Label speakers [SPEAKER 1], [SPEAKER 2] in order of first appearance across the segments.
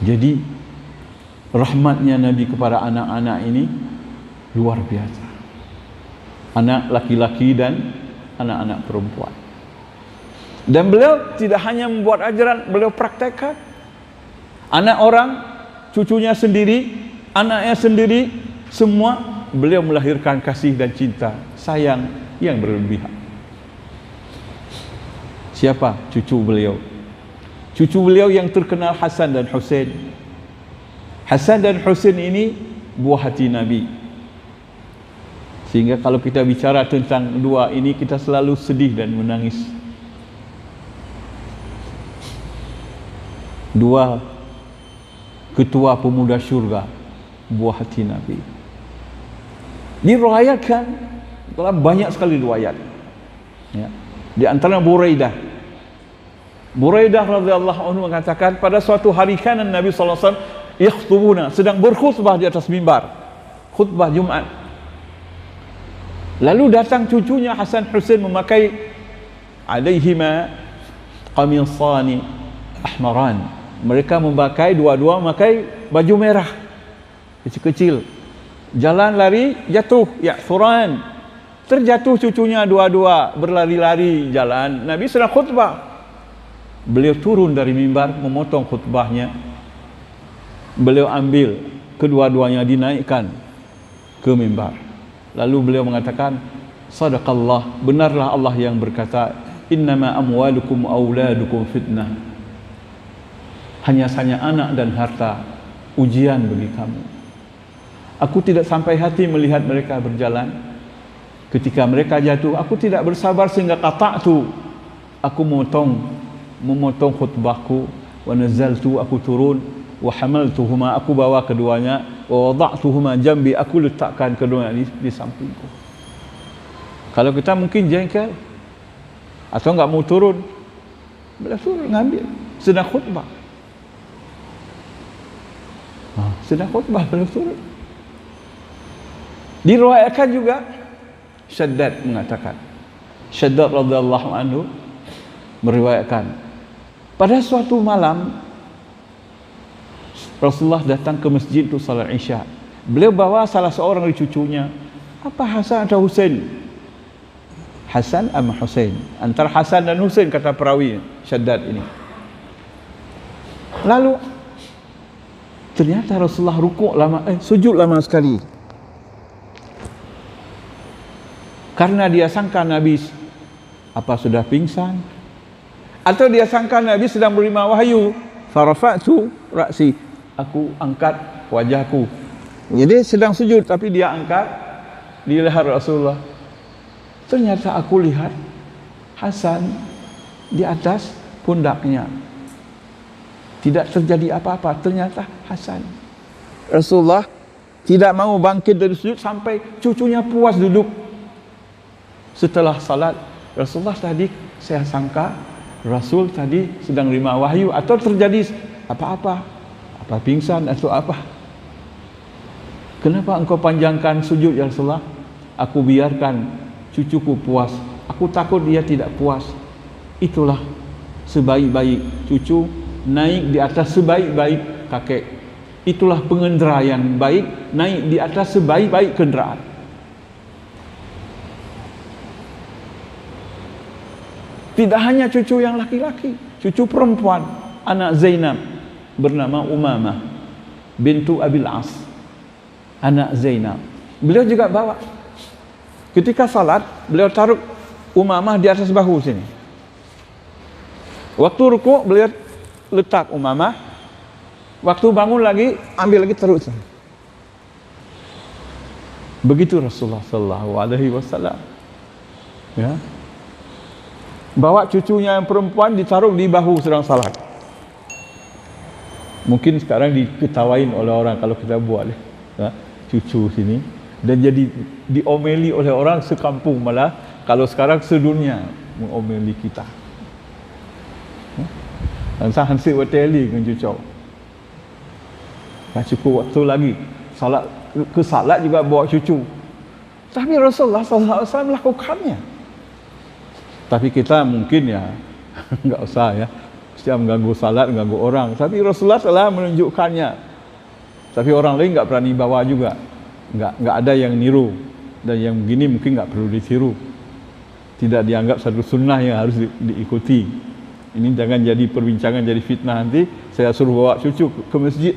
[SPEAKER 1] Jadi rahmatnya Nabi kepada anak-anak ini luar biasa. Anak laki-laki dan anak-anak perempuan. Dan beliau tidak hanya membuat ajaran, beliau praktekkan. Anak orang, cucunya sendiri, anaknya sendiri, semua beliau melahirkan kasih dan cinta, sayang yang berlebihan. Siapa cucu beliau? Cucu beliau yang terkenal Hasan dan Husain. Hasan dan Husain ini buah hati Nabi. Sehingga kalau kita bicara tentang dua ini, kita selalu sedih dan menangis. Dua ketua pemuda syurga, buah hati Nabi. Diriwayatkan dalam banyak sekali riwayat. Ya. Di antara Buraidah radhiyallahu anhu mengatakan, pada suatu hari kana Nabi sallallahu alaihi wasallam yakhtubuna, sedang berkhutbah di atas mimbar, khutbah Jumat. Lalu datang cucunya Hasan Husain memakai alaihima qamisani ahmaran. Mereka memakai dua-dua memakai baju merah kecil-kecil. Jalan lari jatuh, ya'thuran. Terjatuh cucunya dua-dua berlari-lari jalan. Nabi sedang khutbah. Beliau turun dari mimbar memotong khutbahnya. Beliau ambil kedua-duanya dinaikkan ke mimbar. Lalu beliau mengatakan, sadaqallah, benarlah Allah yang berkata, innama amwalukum auladukum fitnah. Hanya saja anak dan harta ujian bagi kamu. Aku tidak sampai hati melihat mereka berjalan. Ketika mereka jatuh, aku tidak bersabar sehingga qata'tu, aku memotong khutbahku, wa nazaltu, aku turun, wa hamaltuhuma, aku bawa keduanya, wa wada'tuhuma jambi, aku letakkan keduanya di sampingku. Kalau kita mungkin jengkel atau enggak mau turun, beliau turun ngambil, sedang khutbah. Sedang khutbah beliau turun. Diriwayatkan juga Syaddad mengatakan, Syaddad radhiyallahu anhu meriwayatkan, pada suatu malam Rasulullah datang ke masjid untuk salat Isya. Beliau bawa salah seorang dari cucunya. Apa Hasan atau Husain? Hasan atau Husain? Antara Hasan dan Husain, kata perawi Syaddad ini. Lalu ternyata Rasulullah rukuk lama, sujud lama sekali. Karena dia sangka Nabi apa sudah pingsan, atau dia sangka Nabi sedang menerima wahyu. Farafa'tu ra'si, aku angkat wajahku. Jadi sedang sujud tapi dia angkat di leher Rasulullah. Ternyata aku lihat Hasan di atas pundaknya. Tidak terjadi apa-apa. Ternyata Hasan. Rasulullah tidak mau bangkit dari sujud sampai cucunya puas duduk. Setelah salat, Rasulullah tadi saya sangka Rasul tadi sedang menerima wahyu atau terjadi apa-apa, apa pingsan atau apa. Kenapa engkau panjangkan sujud ya Rasulullah? Aku biarkan cucuku puas. Aku takut dia tidak puas. Itulah sebaik-baik cucu naik di atas sebaik-baik kakek. Itulah pengendara yang baik naik di atas sebaik-baik kendaraan. Tidak hanya cucu yang laki-laki, cucu perempuan, anak Zainab bernama Umamah bintu Abil As, anak Zainab. Beliau juga bawa. Ketika salat, beliau taruh Umamah di atas bahu sini. Waktu rukuk beliau letak Umamah. Waktu bangun lagi, ambil lagi terus. Begitu Rasulullah sallallahu alaihi wasallam. Ya. Bawa cucunya yang perempuan ditaruh di bahu sedang salat. Mungkin sekarang diketawain oleh orang kalau kita buat ya, cucu sini, dan jadi diomeli oleh orang sekampung, malah kalau sekarang sedunia mengomeli kita. Dan saya hansip wateli dengan cucu. Tak cukup waktu lagi salat, ke salat juga bawa cucu. Tapi Rasulullah sallallahu alaihi wasallam melakukannya. Tapi kita mungkin ya enggak usah ya. Siap mengganggu salat, mengganggu orang. Tapi Rasulullah telah menunjukkannya. Tapi orang lain enggak berani bawa juga. Enggak ada yang niru. Dan yang begini mungkin enggak perlu ditiru. Tidak dianggap satu sunnah yang harus diikuti. Ini jangan jadi perbincangan, jadi fitnah nanti. Saya suruh bawa cucu ke masjid,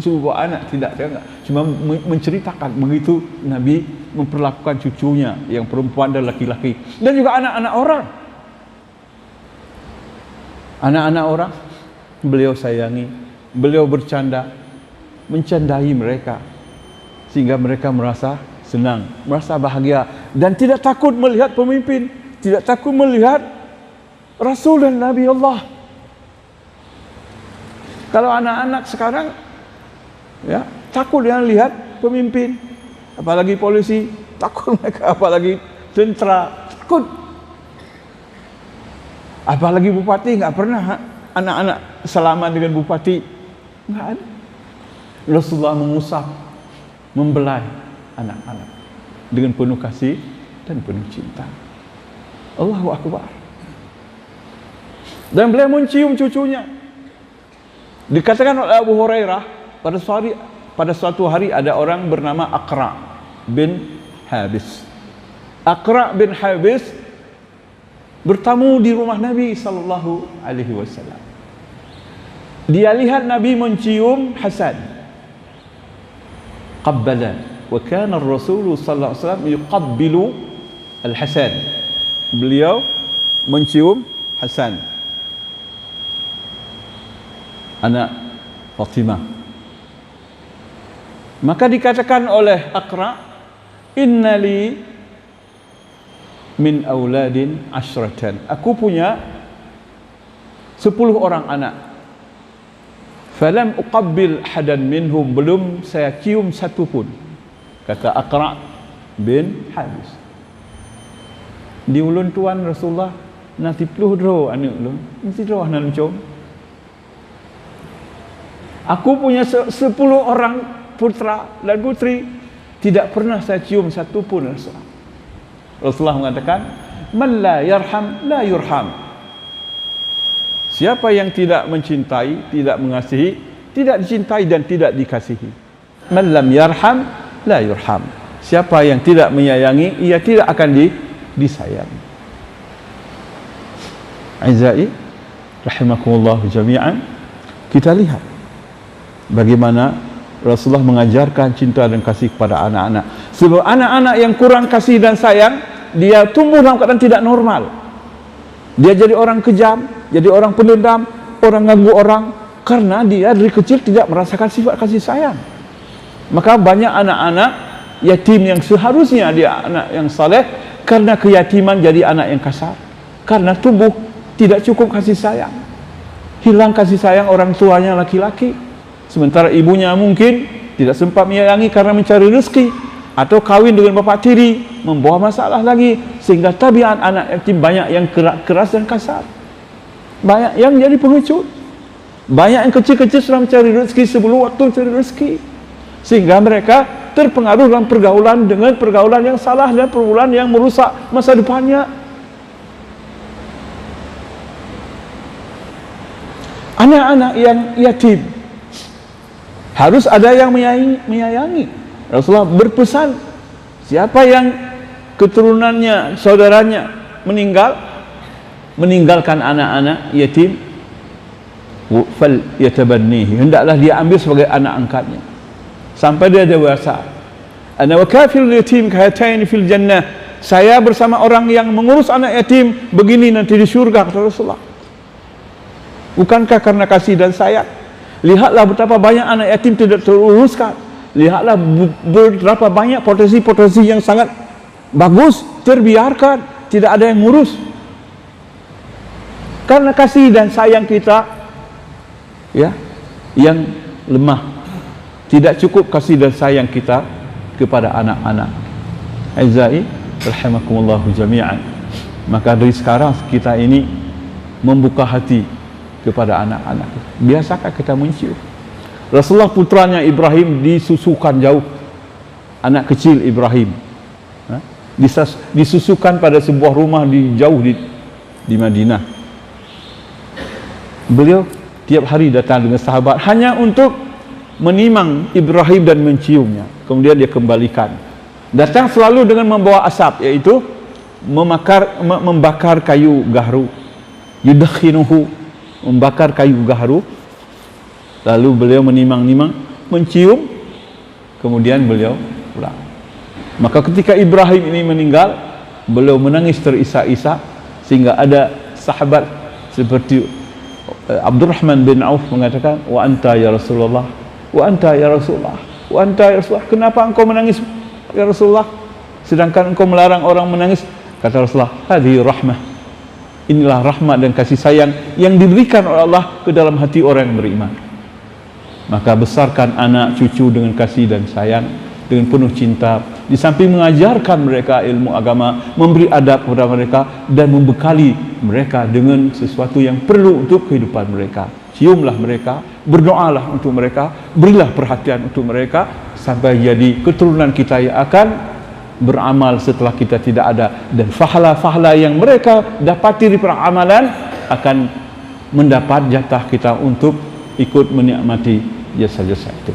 [SPEAKER 1] suruh bawa anak. Tidak, saya enggak. Cuma menceritakan begitu Nabi memperlakukan cucunya yang perempuan dan laki-laki. Dan juga anak-anak orang. Anak-anak orang beliau sayangi, beliau bercanda, mencandai mereka sehingga mereka merasa senang, merasa bahagia dan tidak takut melihat pemimpin, tidak takut melihat Rasul dan Nabi Allah. Kalau anak-anak sekarang ya takut yang lihat pemimpin, apalagi polisi, takut mereka, apalagi tentara, takut. Apalagi bupati, enggak pernah anak-anak salaman dengan bupati, enggak ada. Rasulullah mengusap, membelai anak-anak dengan penuh kasih dan penuh cinta. Allahu Akbar. Dan beliau mencium cucunya. Dikatakan oleh Abu Hurairah, pada suatu hari ada orang bernama Aqra bin Habis. Aqra bin Habis bertamu di rumah Nabi sallallahu alaihi wasallam. Dia lihat Nabi mencium Hasan. Qabbala wa kana ar-rasul sallallahu alaihi wasallam yuqabbilu al-Hasan. Beliau mencium Hasan, anak Fatimah. Maka dikatakan oleh Aqra, innali min auladin asyratan. Aku punya 10 orang anak. Falam uqabbil hadan minhum, belum saya cium satu pun. Kata Aqra bin Habis. Di ulun tuan Rasulullah nanti peluh dro anak ulun, mesti dro nan cium. Aku punya 10 orang putra dan putri, tidak pernah saya cium satu pun Rasulullah. Rasulullah mengatakan, man la yarham la yurham. Siapa yang tidak mencintai, tidak mengasihi, tidak dicintai dan tidak dikasihi. Man lam yarham la yurham. Siapa yang tidak menyayangi, ia tidak akan disayangi. Aizai rahimakumullah jami'an. Kita lihat bagaimana Rasulullah mengajarkan cinta dan kasih kepada anak-anak. Sebab anak-anak yang kurang kasih dan sayang, dia tumbuh dalam keadaan tidak normal. Dia jadi orang kejam, jadi orang pendendam, orang ganggu orang, karena dia dari kecil tidak merasakan sifat kasih sayang. Maka banyak anak-anak yatim yang seharusnya dia anak yang saleh, karena keyatiman jadi anak yang kasar. Karena tumbuh tidak cukup kasih sayang. Hilang kasih sayang orang tuanya laki-laki. Sementara ibunya mungkin tidak sempat menyayangi karena mencari rezeki, atau kawin dengan bapak tiri, membawa masalah lagi, sehingga tabiat anak yatim banyak yang keras dan kasar, banyak yang jadi pengecut, banyak yang kecil-kecil sudah mencari rezeki sebelum waktu mencari rezeki, sehingga mereka terpengaruh dalam pergaulan dengan pergaulan yang salah dan pergaulan yang merusak masa depannya. Anak-anak yang yatim harus ada yang menyayangi. Rasulullah berpesan, siapa yang keturunannya, saudaranya meninggalkan anak-anak yatim, fal yatabannihi, hendaklah dia ambil sebagai anak angkatnya sampai dia dewasa. Ana wa kafil yatim kahataini fil jannah. Saya bersama orang yang mengurus anak yatim begini nanti di surga, kata Rasulullah. Bukankah karena kasih dan sayang? Lihatlah betapa banyak anak yatim tidak teruruskan. Lihatlah berapa banyak potensi-potensi yang sangat bagus terbiarkan, tidak ada yang ngurus. Karena kasih dan sayang kita ya yang lemah. Tidak cukup kasih dan sayang kita kepada anak-anak. Aizai rahimakumullah jami'an. Maka dari sekarang kita ini membuka hati kepada anak-anak. Biasakah kita mencium? Rasulullah putranya Ibrahim disusukan jauh, anak kecil Ibrahim disusukan pada sebuah rumah jauh di Madinah. beliau tiap hari datang dengan sahabat hanya untuk menimang Ibrahim dan menciumnya. Kemudian dia kembalikan. Datang selalu dengan membawa asap, yaitu membakar kayu gahru. Yudakhinuhu, membakar kayu gahru. Lalu beliau menimang-nimang, mencium, kemudian beliau pulang. Maka ketika Ibrahim ini meninggal, beliau menangis terisak-isak, sehingga ada sahabat seperti Abdurrahman bin Auf mengatakan, wa anta ya Rasulullah, wa anta ya Rasulullah, wa anta ya Rasulullah, kenapa engkau menangis ya Rasulullah, sedangkan engkau melarang orang menangis? Kata Rasulullah, hadhihi rahmah, inilah rahmat dan kasih sayang yang diberikan oleh Allah ke dalam hati orang yang beriman. Maka besarkan anak cucu dengan kasih dan sayang, dengan penuh cinta, di samping mengajarkan mereka ilmu agama, memberi adab kepada mereka, dan membekali mereka dengan sesuatu yang perlu untuk kehidupan mereka. Ciumlah mereka, berdoalah untuk mereka, berilah perhatian untuk mereka, sampai jadi keturunan kita yang akan beramal setelah kita tidak ada, dan fahala-fahala yang mereka dapati di peramalan akan mendapat jatah kita untuk ikut menikmati jasa-jasa itu.